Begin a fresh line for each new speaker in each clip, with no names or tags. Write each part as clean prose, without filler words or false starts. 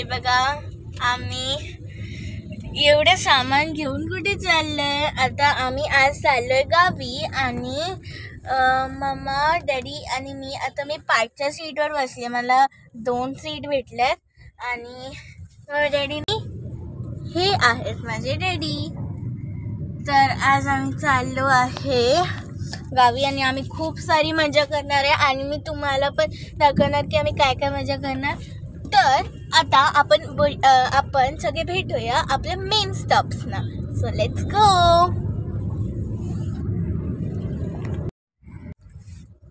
बघा आम्ही एवढं सामान घेऊन कुठे चाललोय. आता आम्ही आज चाललोय गावी आणि मम्मा डॅडी आणि मी पाठच्या सीटवर बसले. मला 2 सीट भेटल्यात आणि डॅडीनी हे आहेत माझे डॅडी. तर आज आम्ही चाललो आहे गावी आणि आम्ही खूप सारी मजा करणार आहे आणि मी तुम्हाला पण दाखवणार की आम्ही काय काय मजा करणार. तर आता आपण सगळे भेटूया आपल्या मेन स्टॉप्सना. So let's go.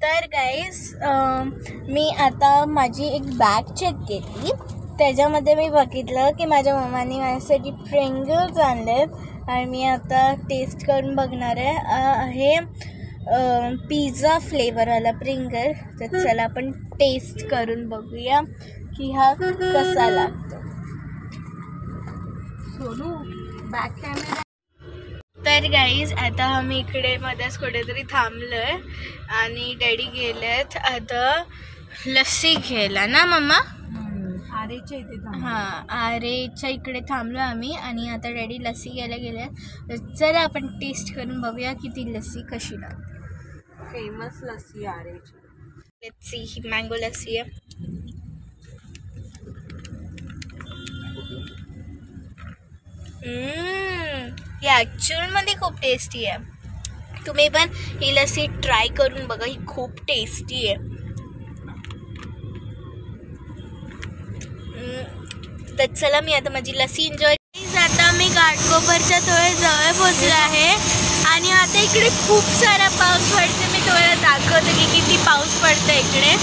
तर गाईज मी आता माझी एक बॅग चेक केली. त्याच्यामध्ये मी बघितलं की माझ्या मम्माने माझ्यासाठी प्रिंगल्स आणलेत आणि मी आता टेस्ट करून बघणार आहे. पिझ्झा फ्लेवरवाला प्रिंगल. तर चला आपण टेस्ट करून बघूया की हा कसा लागतो. Sonu back camera. तर गाईज आता आम्ही इकडे मध्येच कुठेतरी थांबलोय आणि डॅडी गेलेत आता लस्सी घ्यायला ना मम्मा.
आरेच्या इथे
आरेच्या इकडे थांबलो आम्ही आणि आता डॅडी लस्सी घ्यायला गेले. तर चला आपण टेस्ट करून बघूया की ती लस्सी कशी लागते.
फेमस लस्सी आरेची.
Let's see. ही मँगो लस्सी आहे. ही ॲक्च्युअलमध्ये खूप टेस्टी आहे. तुम्ही पण ही लस्सी ट्राय करून बघा. ही खूप टेस्टी आहे. तर चला मी आता माझी लस्सी एन्जॉय. आता मी घाटकोपरच्या जवळ पोचले आहे आणि आता इकडे खूप सारा पाऊस पडते. मी तुम्हाला दाखवते की किती पाऊस पडतो इकडे.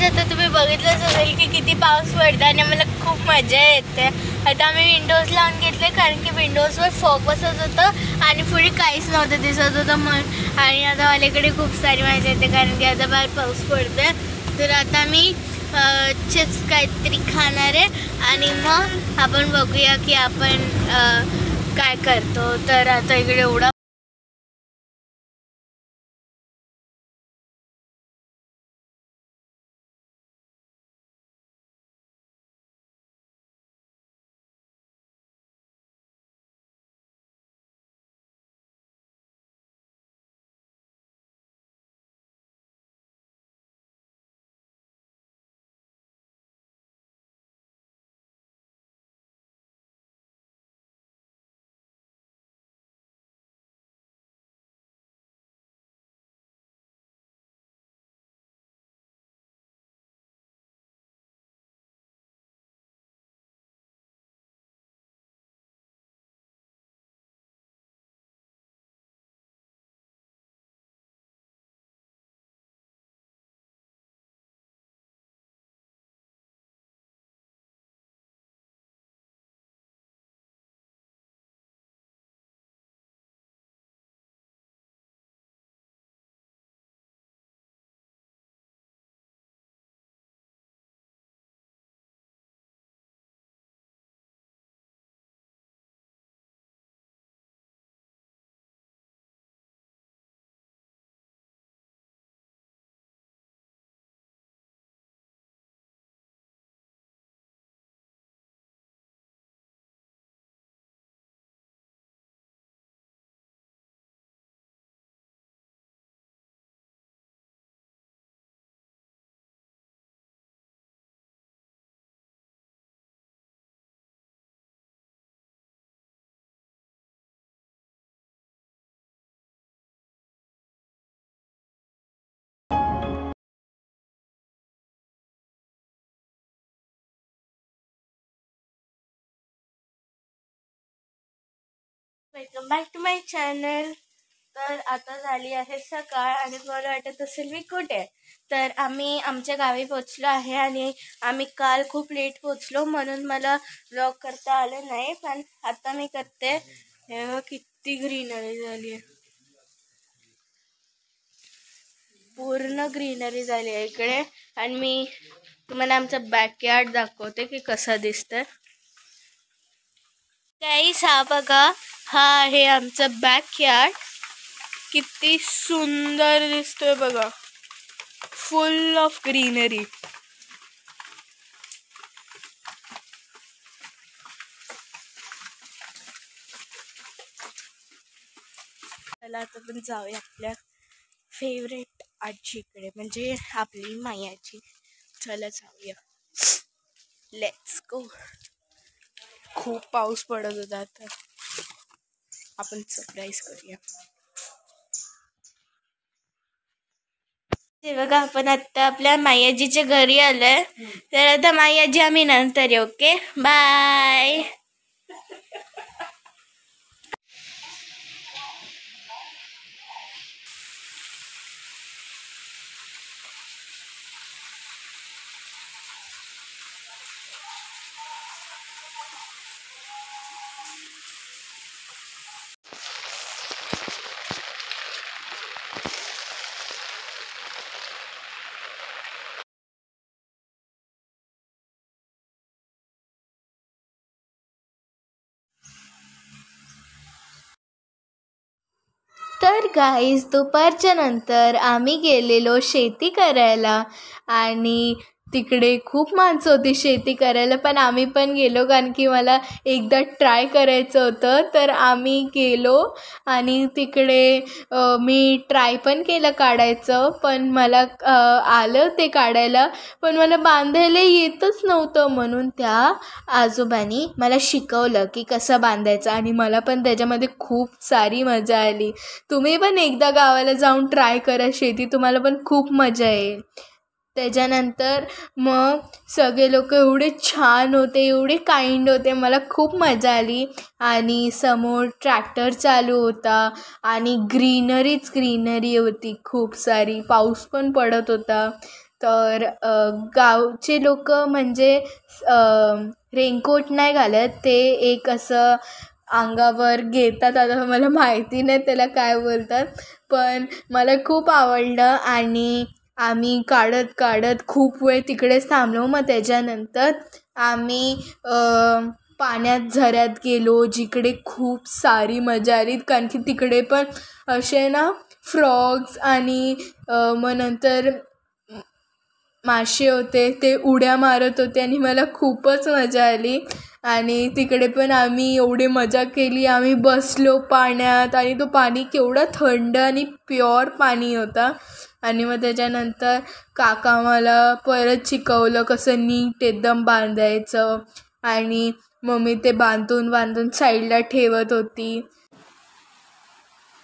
आता तुम्ही बघितलंच असेल की किती पाऊस पडतो आणि मला खूप मजा येते. आता आम्ही विंडोज लावून घेतले कारण की विंडोजवर फॉग बसत होतं आणि पुढे काहीच नव्हतं दिसत होतं म्हणून. आणि आता माझ्याकडे खूप सारी मजा येते कारण की आता बाहेर पाऊस पडतोय. तर आता मी चिप्स काहीतरी खाणार आहे आणि मग आपण बघूया की आपण काय करतो. तर आता इकडे एवढा welcome back to my channel. तर आता झाली आहे सकाळ आणि मला वाटत असेल मी कुठे. तर आम्ही आमच्या गावी पोचलो आहे आणि आम्ही काल खूप लेट पोचलो म्हणून मला व्लॉग करता आलं नाही. पण आता मी करते. हे किती ग्रीनरी झाली आहे. पूर्ण ग्रीनरी झाली आहे इकडे आणि मी तुम्हाला आमचं बॅकयार्ड दाखवते की कसं दिसतंय. गाईस हा बघा, हा आहे आमचं बॅकयार्ड. किती सुंदर दिसतोय बघा, फुल ऑफ ग्रीनरी. चला आता पण जाऊया आपल्या फेवरेट आजीकडे, म्हणजे आपली मायाची. चला जाऊया, लेट्स गो. खूप पाऊस पडत होता, आता आपण सरप्राईज करूया. ते बघा, आपण आता आपल्या मायाजीच्या घरी आलोय. तर आता मायाजी आम्ही नंतर येऊ. Okay, bye. तर गाईज दुपारच्या नंतर आम्ही गेलेलो शेती करायला आणि तिकडे खूप माणसं होती शेती करायला. पण आम्ही पण गेलो कारण की मला एकदा ट्राय करायचं होतं. तर आम्ही गेलो आणि तिकडे मी ट्राय पण केलं काढायचं. पण मला आलं ते काढायला, पण मला बांधायला येतच नव्हतं. म्हणून त्या आजोबांनी मला शिकवलं की कसं बांधायचं आणि मला पण त्याच्यामध्ये खूप सारी मजा आली. तुम्ही पण एकदा गावाला जाऊन ट्राय करा शेती, तुम्हाला पण खूप मजा येईल. त्याच्यानंतर मग सगळे लोक एवढे छान होते, एवढे काइंड होते, मला खूप मजा आली. आणि समोर ट्रॅक्टर चालू होता आणि ग्रीनरीच ग्रीनरी होती खूप सारी. पाऊस पण पडत होता. तर गावचे लोक म्हणजे रेनकोट नाही घालत, ते एक असं अंगावर घेतात. आता मला माहिती नाही त्याला काय बोलतात, पण मला खूप आवडलं. आणि आम्ही काढत काढत खूप वेळ तिकडेच थांबलो. मग त्याच्यानंतर आम्ही पाण्यात झऱ्यात गेलो, जिकडे खूप सारी मजा आली. कारण की तिकडे पण असे ना फ्रॉग्स आणि मग नंतर मासे होते, ते उड्या मारत होते आणि मला खूपच मजा आली. आणि तिकडे पण आम्ही एवढी मजा केली. आम्ही बसलो पाण्यात आणि तो पाणी केवढा थंड आणि प्युअर पाणी होता. आणि मग त्याच्यानंतर काका मला परत शिकवलं कसं नीट एकदम बांधायचं. आणि मम्मी ते बांधून बांधून साईडला ठेवत होती.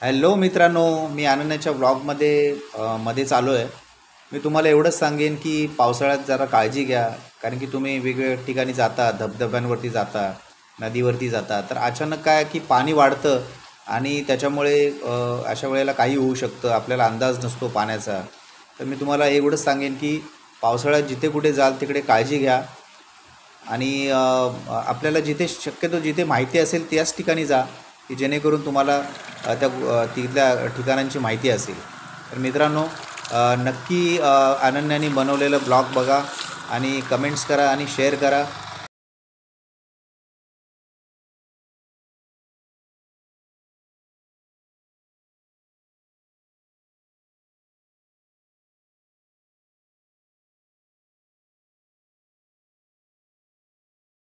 हॅलो मित्रांनो, मी अनन्याच्या ब्लॉगमध्ये चालू आहे. मी तुम्हाला एवढंच सांगेन की पावसाळ्यात जरा काळजी घ्या, कारण की तुम्ही वेगवेगळ्या ठिकाणी जाता, धबधब्यांवरती जाता, नदीवरती जाता. तर अचानक काय की पाणी वाढतं आणि त्याच्यामुळे अशा वेळेला काही होऊ शकतं, आपल्याला अंदाज नसतो पाण्याचा. तर मी तुम्हाला एवढंच सांगेन की पावसाळ्यात जिथे कुठे जाल तिकडे काळजी घ्या आणि आपल्याला जिथे शक्यतो जिथे माहिती असेल त्याच ठिकाणी जा, की जेणेकरून तुम्हाला तिथल्या ठिकाणांची माहिती असेल. तर मित्रांनो, नक्की अनन्याने बनवलेलं ब्लॉग बघा आणि कमेंट्स करा आणि शेअर करा.